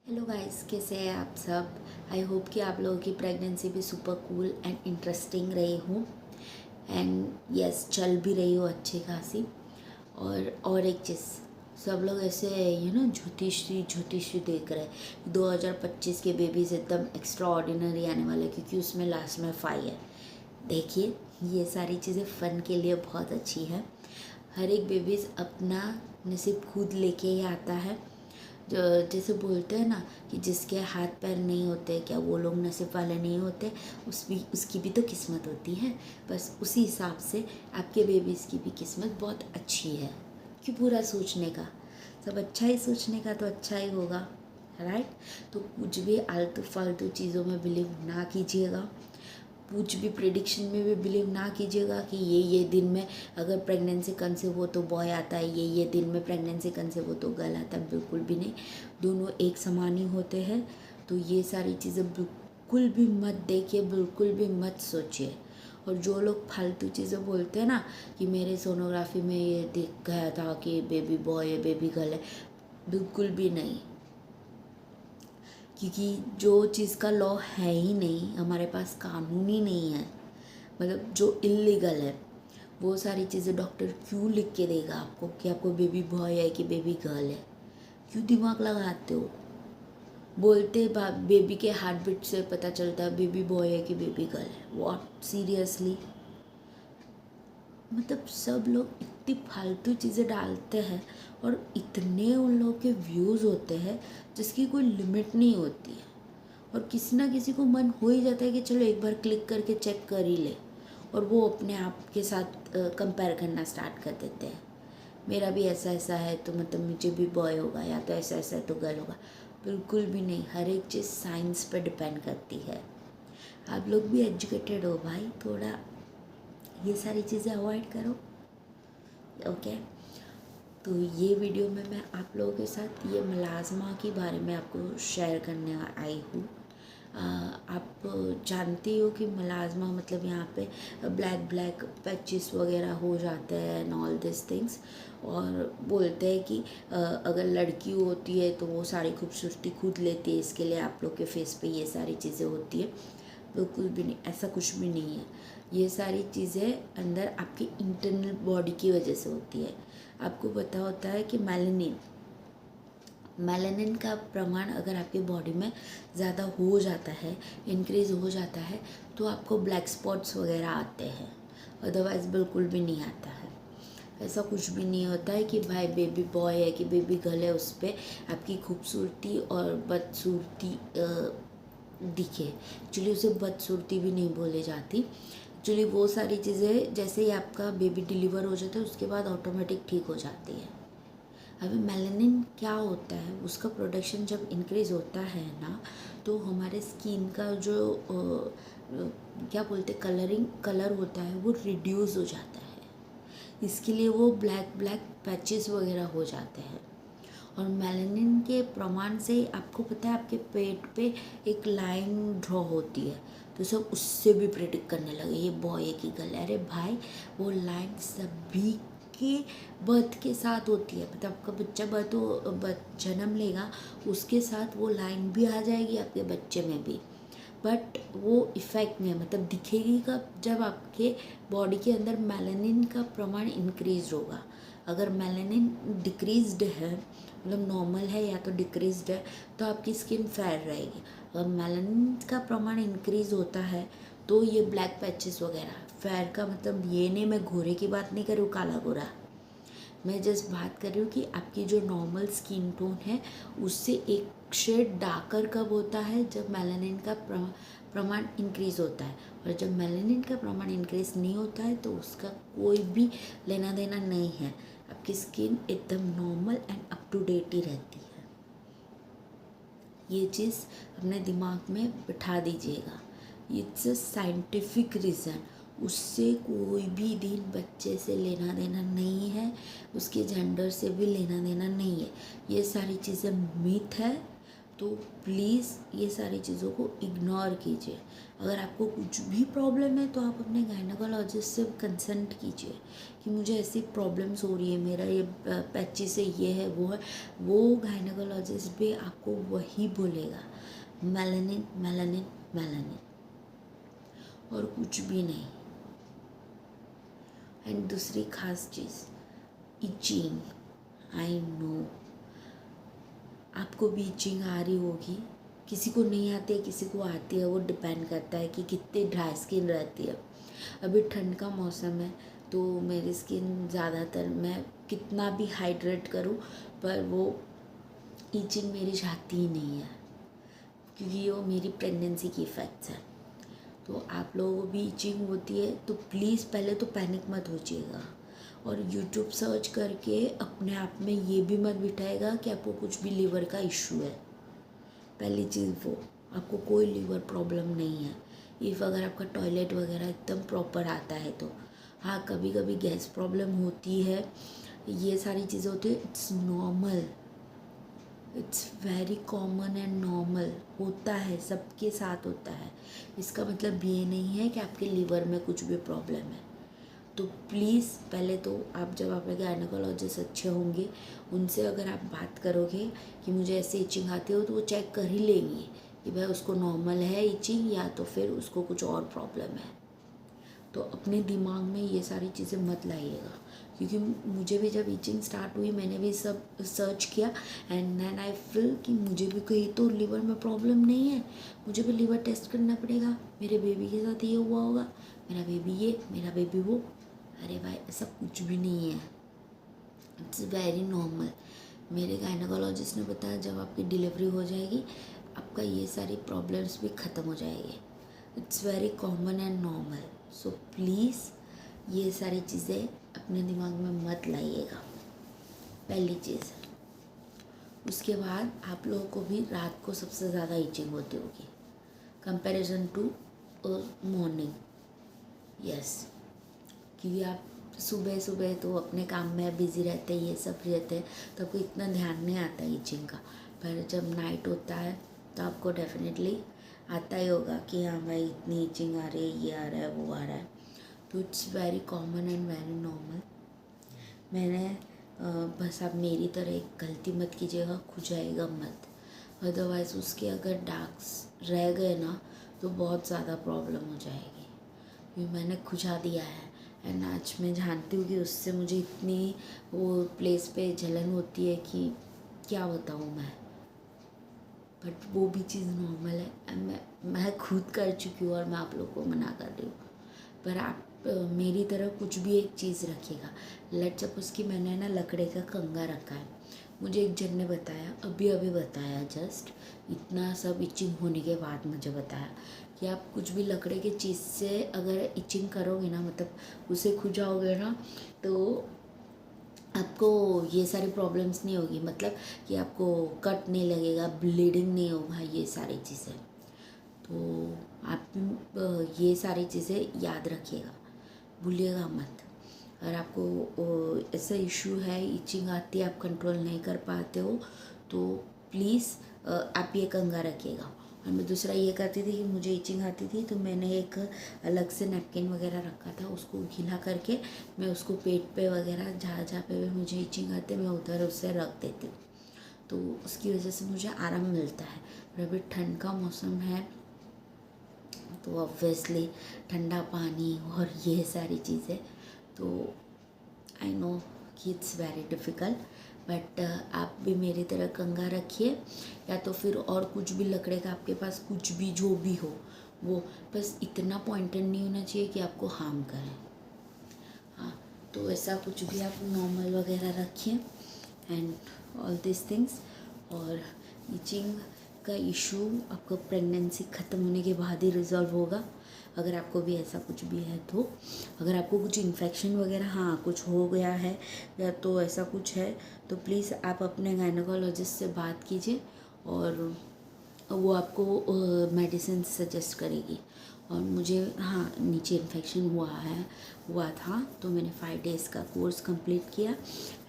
Hello guys, कैसे हैं आप सब। आई होप कि आप लोगों की प्रेगनेंसी भी सुपर कूल एंड इंटरेस्टिंग रही हो एंड यस चल भी रही हो अच्छी खासी। और एक चीज़, सब लोग ऐसे ज्योतिषी देख रहे हैं 2025 के बेबीज एकदम एक्स्ट्रा ऑर्डिनरी आने वाले हैं, क्योंकि उसमें लास्ट में 5 है। देखिए, ये सारी चीज़ें फ़न के लिए बहुत अच्छी है। हर एक बेबीज अपना नसीब खुद लेके ही आता है। जो जैसे बोलते हैं ना कि जिसके हाथ पैर नहीं होते क्या वो लोग नसीब वाले नहीं होते। उसकी भी तो किस्मत होती है। बस उसी हिसाब से आपके बेबीज़ की भी किस्मत बहुत अच्छी है। क्यों पूरा सोचने का, सब अच्छा ही सोचने का तो अच्छा ही होगा, राइट। तो कुछ भी आलतू फालतू चीज़ों में बिलीव ना कीजिएगा। कुछ भी प्रिडिक्शन में भी बिलीव ना कीजिएगा कि ये दिन में अगर प्रेगनेंसी कंसीव हो तो बॉय आता है, ये दिन में प्रेगनेंसी कंसीव हो तो गर्ल आता है। बिल्कुल भी नहीं, दोनों एक समान ही होते हैं। तो ये सारी चीज़ें बिल्कुल भी मत देखिए, बिल्कुल भी मत सोचिए। और जो लोग फालतू चीज़ें बोलते हैं ना कि मेरे सोनोग्राफी में ये दिख गया था कि बेबी बॉय है बेबी गर्ल है, बिल्कुल भी नहीं। क्योंकि जो चीज़ का लॉ है ही नहीं, हमारे पास कानून ही नहीं है, मतलब जो इलीगल है, वो सारी चीज़ें डॉक्टर क्यों लिख के देगा आपको कि आपको बेबी बॉय है कि बेबी गर्ल है। क्यों दिमाग लगाते हो। बोलते बेबी के हार्ट बीट से पता चलता है बेबी बॉय है कि बेबी गर्ल है। What, seriously. मतलब सब लोग इतनी फालतू चीज़ें डालते हैं और इतने उन लोगों के व्यूज़ होते हैं जिसकी कोई लिमिट नहीं होती है। और किसी ना किसी को मन हो ही जाता है कि चलो एक बार क्लिक करके चेक कर ही ले, और वो अपने आप के साथ कंपेयर करना स्टार्ट कर देते हैं। मेरा भी ऐसा ऐसा है तो मतलब मुझे भी बॉय होगा, या तो ऐसा ऐसा है तो गर्ल होगा। बिल्कुल भी नहीं, हर एक चीज़ साइंस पे डिपेंड करती है। आप लोग भी एजुकेटेड हो भाई, थोड़ा ये सारी चीज़ें अवॉइड करो, ओके। तो ये वीडियो में मैं आप लोगों के साथ ये मलाज़मा के बारे में आपको शेयर करने आई हूँ। आप जानती हो कि मलाज़मा मतलब यहाँ पे ब्लैक ब्लैक पैचेस वगैरह हो जाते हैं एंड ऑल दिस थिंग्स। और बोलते हैं कि अगर लड़की होती है तो वो सारी खूबसूरती खुद लेती है, इसके लिए आप लोग के फेस पे ये सारी चीज़ें होती है। बिल्कुल भी नहीं, ऐसा कुछ भी नहीं है। ये सारी चीज़ें अंदर आपकी इंटरनल बॉडी की वजह से होती है। आपको पता होता है कि मेलानिन का प्रमाण अगर आपकी बॉडी में ज़्यादा हो जाता है, इंक्रीज़ हो जाता है, तो आपको ब्लैक स्पॉट्स वगैरह आते हैं। अदरवाइज़ बिल्कुल भी नहीं आता है। ऐसा कुछ भी नहीं होता है कि भाई बेबी बॉय है कि बेबी गर्ल है उस पर आपकी खूबसूरती और बदसूरती दिखे। एक्चुअली उसे बदसूरती भी नहीं बोले जाती। एक्चुअली वो सारी चीज़ें जैसे ही आपका बेबी डिलीवर हो जाता है उसके बाद ऑटोमेटिक ठीक हो जाती है। अभी मेलानिन क्या होता है, उसका प्रोडक्शन जब इंक्रीज होता है ना, तो हमारे स्किन का जो क्या बोलते कलर होता है वो रिड्यूस हो जाता है। इसके लिए वो ब्लैक ब्लैक पैचेस वगैरह हो जाते हैं। और मेलानिन के प्रमाण से आपको पता है आपके पेट पे एक लाइन ड्रॉ होती है, तो सब उससे भी प्रेडिक्ट करने लगे ये बॉय है कि गर्ल। अरे भाई, वो लाइन सभी के बर्थ के साथ होती है। मतलब आपका बच्चा जन्म लेगा, उसके साथ वो लाइन भी आ जाएगी आपके बच्चे में भी। बट वो इफ़ेक्ट में मतलब दिखेगी कब, जब आपके बॉडी के अंदर मेलानिन का प्रमाण इंक्रीज होगा। अगर मेलानिन डिक्रीज्ड है, मतलब नॉर्मल है या तो डिक्रीज्ड है, तो आपकी स्किन फेयर रहेगी। अगर मेलानिन का प्रमाण इंक्रीज होता है तो ये ब्लैक पैचेस वगैरह, फेयर का मतलब ये नहीं मैं घोरे की बात नहीं कर रही हूँ, काला गोरा। मैं जस्ट बात कर रही हूँ कि आपकी जो नॉर्मल स्किन टोन है उससे एक शेड डार्कर कब होता है, जब मेलानिन का प्रमाण इंक्रीज होता है। और जब मेलानिन का प्रमाण इंक्रीज नहीं होता है तो उसका कोई भी लेना देना नहीं है। आपकी स्किन एकदम normal and up to date ही रहती है। ये चीज़ अपने दिमाग में बिठा दीजिएगा। It's a scientific reason. उससे कोई भी दिन बच्चे से लेना देना नहीं है, उसके जेंडर से भी लेना देना नहीं है। ये सारी चीज़ें मिथ है, तो प्लीज़ ये सारी चीज़ों को इग्नोर कीजिए। अगर आपको कुछ भी प्रॉब्लम है तो आप अपने गायनेकोलॉजिस्ट से कंसल्ट कीजिए कि मुझे ऐसी प्रॉब्लम्स हो रही है, मेरा ये पैचिस है, ये है, वो है। वो गायनेकोलॉजिस्ट भी आपको वही बोलेगा, मेलानिन मेलानिन मेलानिन, और कुछ भी नहीं। एंड दूसरी खास चीज़, इचिंग। आई नो आपको भी इचिंग आ रही होगी, किसी को नहीं आती है, किसी को आती है, वो डिपेंड करता है कि कितनी ड्राई स्किन रहती है। अभी ठंड का मौसम है तो मेरी स्किन ज़्यादातर, मैं कितना भी हाइड्रेट करूँ पर वो इचिंग मेरी जाती ही नहीं है, क्योंकि वो मेरी प्रेगनेंसी की इफ़ेक्ट्स है। तो आप लोगों को भी इचिंग होती है तो प्लीज़ पहले तो पैनिक मत होइएगा, और यूट्यूब सर्च करके अपने आप में ये भी मत बिठाएगा कि आपको कुछ भी लीवर का इशू है। पहली चीज़ वो, आपको कोई लीवर प्रॉब्लम नहीं है। इफ़ अगर आपका टॉयलेट वगैरह एकदम प्रॉपर आता है तो हाँ, कभी कभी गैस प्रॉब्लम होती है, ये सारी चीज़ें होती है, it's normal, it's very common and normal, होता है, सबके साथ होता है। इसका मतलब ये नहीं है कि आपके लीवर में कुछ भी प्रॉब्लम है। तो प्लीज़ पहले तो आप, जब आपके गायनेकोलॉजिस्ट अच्छे होंगे, उनसे अगर आप बात करोगे कि मुझे ऐसे इचिंग आती हो, तो वो चेक कर ही लेंगे कि भाई उसको नॉर्मल है इचिंग या तो फिर उसको कुछ और प्रॉब्लम है। तो अपने दिमाग में ये सारी चीज़ें मत लाइएगा, क्योंकि मुझे भी जब इचिंग स्टार्ट हुई मैंने भी सब सर्च किया, एंड देन आई फील कि मुझे भी कहीं तो लीवर में प्रॉब्लम नहीं है, मुझे भी लीवर टेस्ट करना पड़ेगा, मेरे बेबी के साथ ये हुआ होगा, मेरा बेबी ये, मेरा बेबी वो। अरे भाई, ऐसा कुछ भी नहीं है, इट्स वेरी नॉर्मल। मेरे गायनेकोलॉजिस्ट ने बताया जब आपकी डिलीवरी हो जाएगी आपका ये सारी प्रॉब्लम्स भी ख़त्म हो जाएगी। It's very common and normal. So please ये सारी चीज़ें अपने दिमाग में मत लाइएगा, पहली चीज़। उसके बाद आप लोगों को भी रात को सबसे ज़्यादा इचिंग होती होगी कंपैरिजन टू मॉर्निंग। यस, क्योंकि आप सुबह सुबह तो अपने काम में बिज़ी रहते हैं, ये सब रहते हैं, तो आपको इतना ध्यान नहीं आता इचिंग का। पर जब नाइट होता है तो आपको डेफिनेटली आता ही होगा कि हाँ भाई इतनी इचिंग आ रही है, ये आ रहा है, वो आ रहा है। तो it's very common and very normal. मैंने बस आप मेरी तरह एक गलती मत कीजिएगा, खुजाएगा मत, अदरवाइज़ उसके अगर डार्क्स रह गए ना तो बहुत ज़्यादा प्रॉब्लम हो जाएगी। क्योंकि मैंने खुजा दिया है, एंड आज मैं जानती हूँ कि उससे मुझे इतनी वो प्लेस पे जलन होती है कि क्या बताऊँ मैं। बट वो भी चीज़ नॉर्मल है, मैं खुद कर चुकी हूँ और मैं आप लोग को मना कर रही हूँ। पर आप मेरी तरह कुछ भी एक चीज़ रखिएगा। लेट सपोज कि मैंने ना लकड़े का कंगा रखा है, मुझे एक जन ने बताया, अभी अभी बताया, जस्ट इतना सब इचिंग होने के बाद मुझे बताया कि आप कुछ भी लकड़े के चीज़ से अगर इचिंग करोगे ना, मतलब उसे खुजाओगे ना, तो आपको ये सारी प्रॉब्लम्स नहीं होगी, मतलब कि आपको कट नहीं लगेगा, ब्लीडिंग नहीं होगा, ये सारी चीज़ें। तो आप ये सारी चीज़ें याद रखिएगा, भूलिएगा मत। अगर आपको ऐसा इशू है, इचिंग आती है, आप कंट्रोल नहीं कर पाते हो, तो प्लीज़ आप ये कंगा रखिएगा। और मैं दूसरा ये करती थी कि मुझे इचिंग आती थी तो मैंने एक अलग से नैपकिन वगैरह रखा था, उसको गीला करके मैं उसको पेट पे वगैरह जहाँ जहाँ पे भी मुझे इचिंग आती है मैं उधर उससे रख देती हूँ, तो उसकी वजह से मुझे आराम मिलता है। और अभी ठंड का मौसम है तो ऑब्वियसली ठंडा पानी और ये सारी चीज़ें, तो आई नो कि इट्स वेरी डिफ़िकल्ट, बट आप भी मेरी तरह कंगा रखिए, या तो फिर और कुछ भी लकड़े का आपके पास कुछ भी जो भी हो वो, बस इतना पॉइंटेड नहीं होना चाहिए कि आपको हार्म करें। हाँ, तो ऐसा कुछ भी आप नॉर्मल वगैरह रखिए एंड ऑल दिस थिंग्स। और इचिंग का इशू आपको प्रेगनेंसी ख़त्म होने के बाद ही रिजॉल्व होगा, अगर आपको भी ऐसा कुछ भी है तो। अगर आपको कुछ इन्फेक्शन वगैरह हाँ कुछ हो गया है या तो ऐसा कुछ है तो प्लीज़ आप अपने गायनेकोलॉजिस्ट से बात कीजिए और वो आपको मेडिसिन सजेस्ट करेगी। और मुझे हाँ नीचे इन्फेक्शन हुआ था तो मैंने 5 डेज़ का कोर्स कंप्लीट किया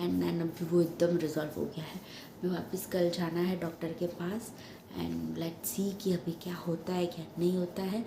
एंड देन अभी वो एकदम रिजॉल्व हो गया है। मैं वापस कल जाना है डॉक्टर के पास एंड लेट्स सी कि अभी क्या होता है क्या नहीं होता है।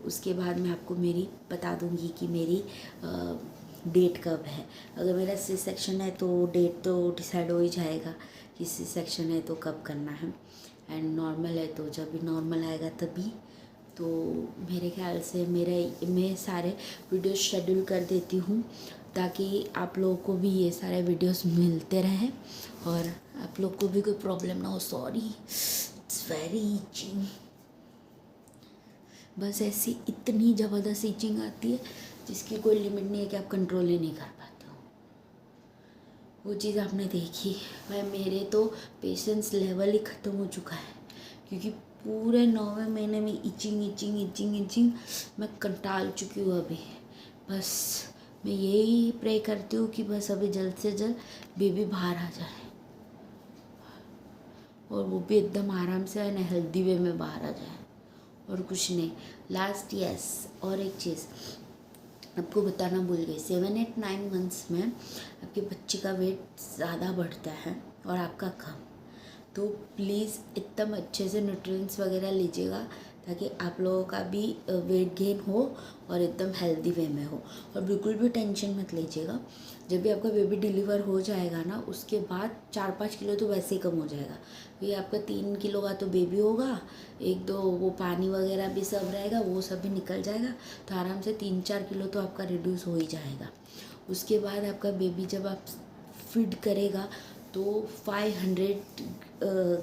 उसके बाद मैं आपको मेरी बता दूंगी कि मेरी डेट कब है। अगर मेरा सी सेक्शन है तो डेट तो डिसाइड हो ही जाएगा कि सी सेक्शन है तो कब करना है, एंड नॉर्मल है तो जब भी नॉर्मल आएगा तभी। तो मेरे ख्याल से मैं सारे वीडियोस शेड्यूल कर देती हूँ ताकि आप लोगों को भी ये सारे वीडियोस मिलते रहें और आप लोग को भी कोई प्रॉब्लम ना हो। Sorry, it's very itching. बस ऐसी इतनी ज़बरदस्त इचिंग आती है जिसकी कोई लिमिट नहीं है कि आप कंट्रोल ही नहीं कर पाते हो। वो चीज़ आपने देखी। भाई मेरे तो पेशेंस लेवल ही ख़त्म हो चुका है क्योंकि पूरे 9वें महीने में इचिंग इचिंग इचिंग इचिंग मैं कंटाल चुकी हूँ अभी। बस मैं यही प्रे करती हूँ कि बस अभी जल्द से जल्द बेबी बाहर आ जाए और वो भी एकदम आराम से एंड हेल्दी वे में बाहर आ जाए और कुछ नहीं। लास्ट यस, और एक चीज़ आपको बताना भूल गई। 7-8-9 मंथ्स में आपके बच्चे का वेट ज़्यादा बढ़ता है और आपका कम। तो प्लीज़ एकदम अच्छे से न्यूट्रिएंट्स वगैरह लीजिएगा ताकि आप लोगों का भी वेट गेन हो और एकदम हेल्दी वे में हो। और बिल्कुल भी टेंशन मत लीजिएगा। जब भी आपका बेबी डिलीवर हो जाएगा ना उसके बाद 4-5 किलो तो वैसे ही कम हो जाएगा क्योंकि आपका 3 किलो का तो बेबी होगा, 1-2 वो पानी वगैरह भी सब रहेगा, वो सब भी निकल जाएगा। तो आराम से 3-4 किलो तो आपका रिड्यूस हो ही जाएगा। उसके बाद आपका बेबी जब आप फीड करेगा तो 500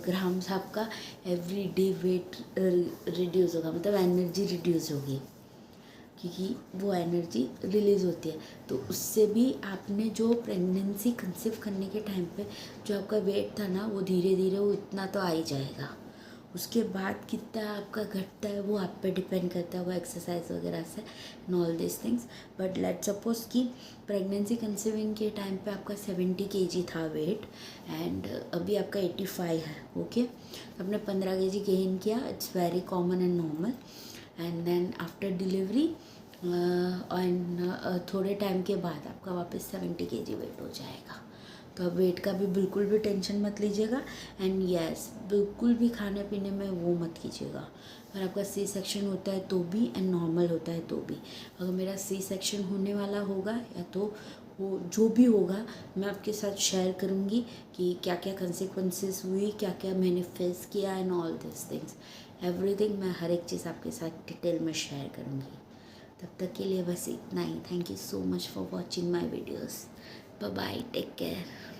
ग्राम्स आपका एवरी डे वेट रिड्यूस होगा, मतलब एनर्जी रिड्यूस होगी क्योंकि वो एनर्जी रिलीज़ होती है। तो उससे भी आपने जो प्रेगनेंसी कंसीव करने के टाइम पे जो आपका वेट था ना वो धीरे धीरे वो इतना तो आ ही जाएगा। उसके बाद कितना आपका घटता है वो आप पे डिपेंड करता है, वो एक्सरसाइज वगैरह से and all this things. But let suppose कि प्रेगनेंसी कंसीविंग के टाइम पे आपका 70 kg था वेट एंड अभी आपका 85 है, ओके। तो आपने 15 kg गेन किया, it's very common and normal. And then after delivery and थोड़े टाइम के बाद आपका वापस 70 kg वेट हो जाएगा। तो अब वेट का भी बिल्कुल भी टेंशन मत लीजिएगा एंड यस बिल्कुल भी खाने पीने में वो मत कीजिएगा। अगर आपका सी सेक्शन होता है तो भी एंड नॉर्मल होता है तो भी। अगर मेरा सी सेक्शन होने वाला होगा या तो वो जो भी होगा मैं आपके साथ शेयर करूँगी कि क्या क्या कंसिक्वेंसेस हुई, क्या क्या मैंने फेस किया and all this things everything. मैं हर एक चीज़ आपके साथ डिटेल में शेयर करूँगी। तब तक के लिए बस इतना ही। Thank you so much for watching my videos. Bye bye, take care.